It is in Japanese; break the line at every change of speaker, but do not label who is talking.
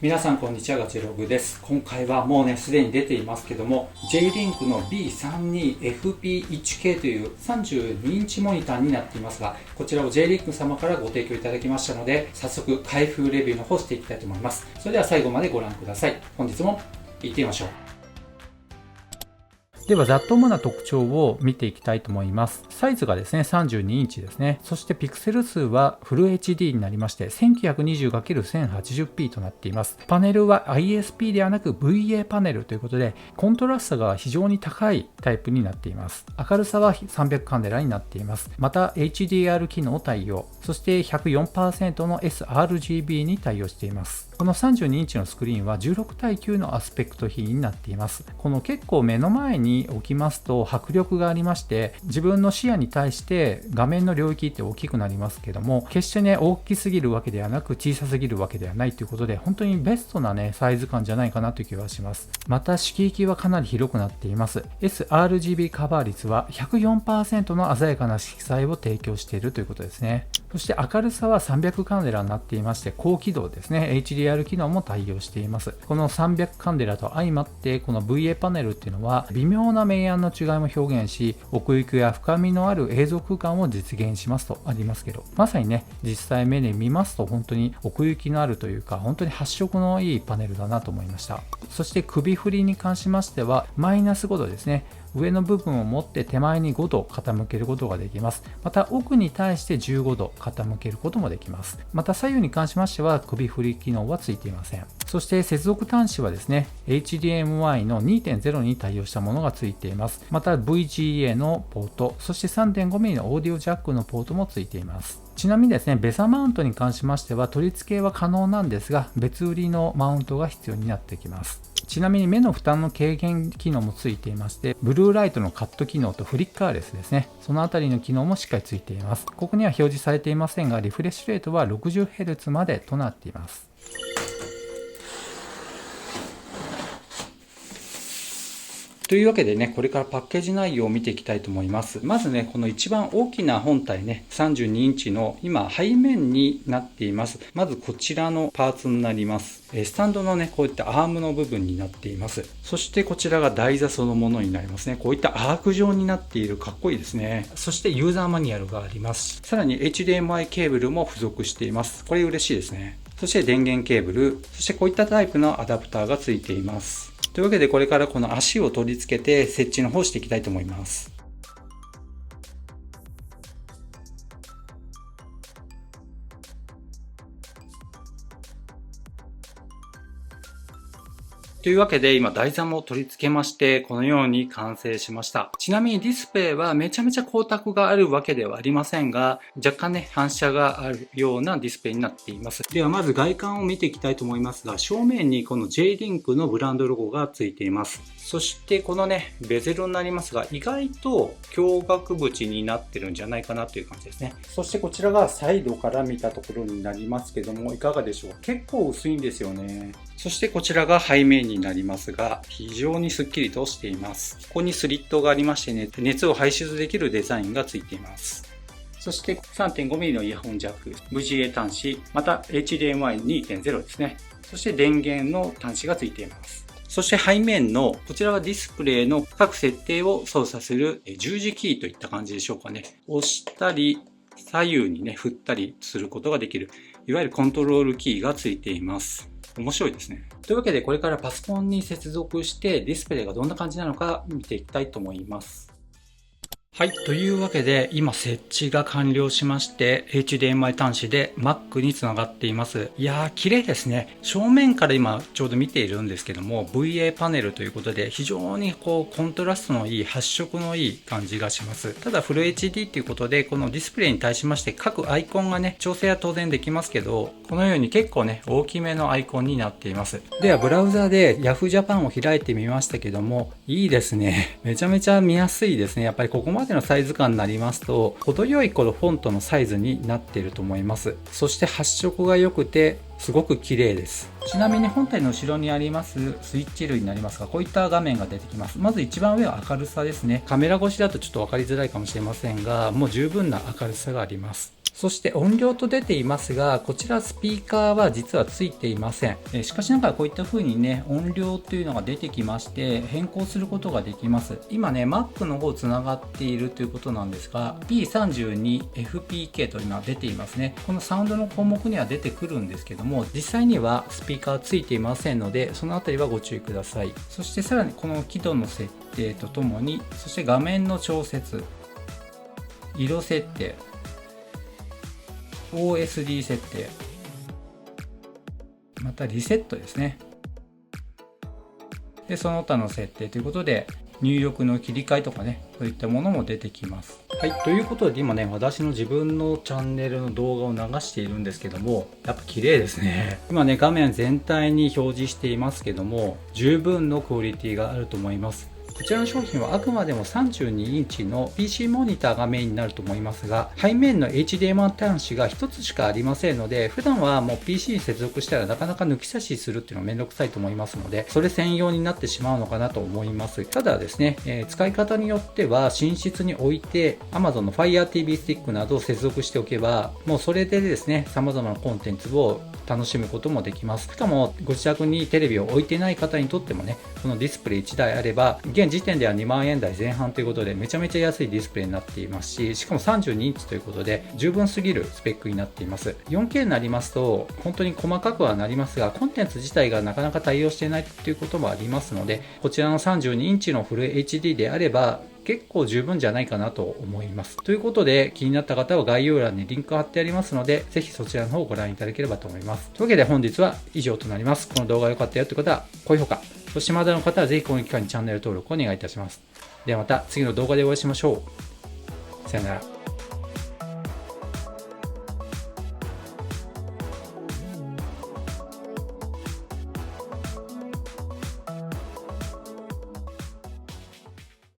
皆さんこんにちは、ガチェログです。今回はもうねすでに出ていますけども J-Link の B32FP1K という32インチモニターになっていますが、こちらを J-Link 様からご提供いただきましたので、早速開封レビューの方していきたいと思います。それでは最後までご覧ください。本日も行ってみましょう。ではざっと主な特徴を見ていきたいと思います。サイズがですね 32インチですね。そしてピクセル数はフル HD になりまして 1920×1080p となっています。パネルは ISP ではなく VA パネルということで、コントラストが非常に高いタイプになっています。明るさは300カメラになっています。また HDR 機能対応、そして 104% の sRGB に対応しています。この32インチのスクリーンは16対9のアスペクト比になっています。この結構目の前に置きますと迫力がありまして、自分の視野に対して画面の領域って大きくなりますけども、決してね大きすぎるわけではなく小さすぎるわけではないということで、本当にベストなねサイズ感じゃないかなという気がします。また色域はかなり広くなっています。 sRGB カバー率は 104% の鮮やかな色彩を提供しているということですね。そして明るさは300カメラになっていまして、高輝度ですね HDR 機能も対応しています。この300カメラと相まって、この VA パネルっていうのは微妙な明暗の違いも表現し、奥行きや深みのある映像空間を実現しますとありますけど、まさにね実際目で見ますと本当に奥行きのあるというか、本当に発色のいいパネルだなと思いました。そして首振りに関しましてはマイナス5度ですね。上の部分を持って手前に5度傾けることができます。また奥に対して15度傾けることもできます。また左右に関しましては首振り機能はついていません。そして接続端子はですね HDMI の 2.0 に対応したものがついています。また VGA のポート、そして 3.5mm のオーディオジャックのポートもついています。ちなみにですね、ベザマウントに関しましては取り付けは可能なんですが、別売りのマウントが必要になってきます。ちなみに目の負担の軽減機能もついていまして、ブルーライトのカット機能とフリッカーレスですね、そのあたりの機能もしっかりついています。ここには表示されていませんが、リフレッシュレートは 60Hz までとなっています。というわけでね、これからパッケージ内容を見ていきたいと思います。まずね、この一番大きな本体ね、32インチの今背面になっています。まずこちらのパーツになります。スタンドのね、こういったアームの部分になっています。そしてこちらが台座そのものになりますね。こういったアーク状になっている、かっこいいですね。そしてユーザーマニュアルがあります。さらに HDMI ケーブルも付属しています。これ嬉しいですね。そして電源ケーブル、そしてこういったタイプのアダプターが付いています。というわけでこれからこの足を取り付けて設置の方していきたいと思います。というわけで今台座も取り付けまして、このように完成しました。ちなみにディスプレイはめちゃめちゃ光沢があるわけではありませんが、若干ね反射があるようなディスプレイになっています。ではまず外観を見ていきたいと思いますが、正面にこの J-Link のブランドロゴがついています。そしてこのねベゼルになりますが、意外と強額縁になってるんじゃないかなという感じですね。そしてこちらがサイドから見たところになりますけども、いかがでしょうか。結構薄いんですよね。そしてこちらが背面になりますが、非常にスッキリとしています。ここにスリットがありましてね、熱を排出できるデザインがついています。そして 3.5mm のイヤホンジャック、VGA 端子、また HDMI2.0 ですね。そして電源の端子がついています。そして背面のこちらはディスプレイの各設定を操作する十字キーといった感じでしょうかね。押したり左右にね振ったりすることができる、いわゆるコントロールキーがついています。面白いですね。というわけでこれからパソコンに接続してディスプレイがどんな感じなのか見ていきたいと思います。はい。というわけで、今設置が完了しまして、HDMI 端子で Mac につながっています。いやー、綺麗ですね。正面から今ちょうど見ているんですけども、VA パネルということで、非常にコントラストのいい、発色のいい感じがします。ただ、フル HD ということで、このディスプレイに対しまして各アイコンがね、調整は当然できますけど、このように結構ね、大きめのアイコンになっています。では、ブラウザで Yahoo Japan を開いてみましたけども、いいですね。めちゃめちゃ見やすいですね。やっぱりここまでのサイズ感になりますと、程よいフォントのサイズになっていると思います。そして発色が良くてすごく綺麗です。ちなみに本体の後ろにありますスイッチ類になりますが、こういった画面が出てきます。まず一番上は明るさですね。カメラ越しだとちょっと分かりづらいかもしれませんが、もう十分な明るさがあります。そして音量と出ていますが、こちらスピーカーは実はついていません。しかしながらこういった風にね、音量というのが出てきまして、変更することができます。今ね、Mac の方つながっているということなんですが、P32FPK というのは出ていますね。このサウンドの項目には出てくるんですけども、実際にはスピーカーついていませんので、そのあたりはご注意ください。そしてさらにこの輝度の設定とともに、そして画面の調節、色設定、OSD 設定、またリセットですね。で、その他の設定ということで、入力の切り替えとかね、そういったものも出てきます。はい、ということで今ね、私の自分のチャンネルの動画を流しているんですけども、やっぱ綺麗ですね。今ね、画面全体に表示していますけども、十分のクオリティがあると思います。こちらの商品はあくまでも32インチの PC モニターがメインになると思いますが、背面の HDMI 端子が1つしかありませんので、普段はもう PC に接続したらなかなか抜き差しするっていうのはめんどくさいと思いますので、それ専用になってしまうのかなと思います。ただですね、使い方によっては寝室に置いて Amazon の Fire TV スティックなどを接続しておけば、もうそれでですね、様々なコンテンツを楽しむこともできます。しかもご自宅にテレビを置いてない方にとってもね、このディスプレイ1台あれば、現時点では2万円台前半ということでめちゃめちゃ安いディスプレイになっていますし、しかも32インチということで十分すぎるスペックになっています。4K になりますと本当に細かくはなりますが、コンテンツ自体がなかなか対応していないということもありますので、こちらの32インチのフル HD であれば結構十分じゃないかなと思います。ということで、気になった方は概要欄にリンク貼ってありますので、ぜひそちらの方をご覧いただければと思います。というわけで本日は以上となります。この動画が良かったよという方は高評価、そしてまだの方はぜひこの機会にチャンネル登録をお願いいたします。ではまた次の動画でお会いしましょう。さよなら。